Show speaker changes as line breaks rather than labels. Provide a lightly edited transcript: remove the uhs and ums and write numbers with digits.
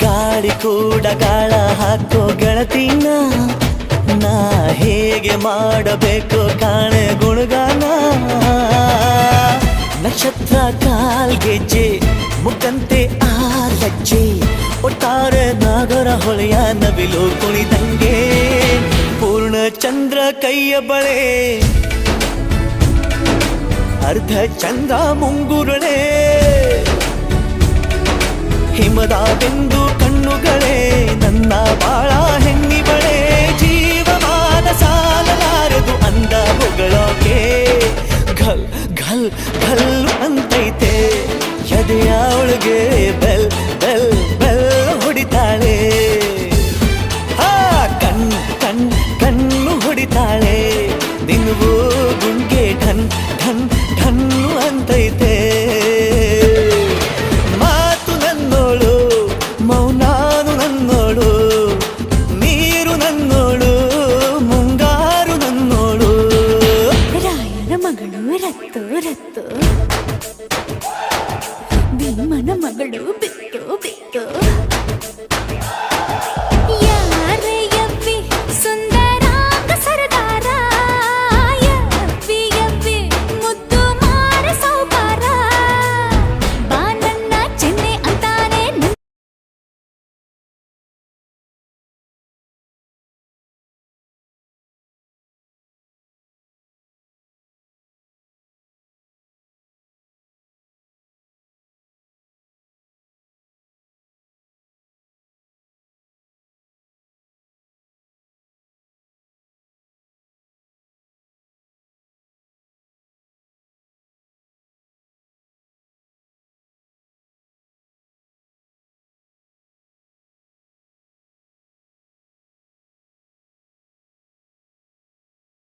ಗಾಳಿ ಕೂಡ ಗಾಳ ಹಾಕೋ ಗೆಳತಿನ ನಾ ಹೇಗೆ ಮಾಡಬೇಕು ಕಾಣೆ ಗುಣಗಾನ ನಕ್ಷತ್ರ ಕಾಲ್ಗೆಜ್ಜೆ ಮುಖಂತೆ ಆಲಜ್ಜೆ ಒಟ್ಟಾರೆ ನಾಗರ ಹೊಳೆಯ ನವಿಲು ಕುಣಿದಂಗೆ ಪೂರ್ಣ ಚಂದ್ರ ಕೈಯ ಬಳೆ ಅರ್ಧ ಚಂದ್ರ ಮುಂಗುರುಳೆ ಹಿಮದ ಬಿಂದು ಕಣ್ಣುಗಳೇ ನನ್ನ ಬಾಳ ಹೆಣ್ಣಿಬಳೆ ಜೀವಮಾನ ಸಾಲಲಾರದು ಅಂದ ಹೊಗಳೋಕೆ ಘಲ್ ಘಲ್ ಘಲ್ ಅಂತೈತೆ ಎದೆಯ ಒಳಗೆ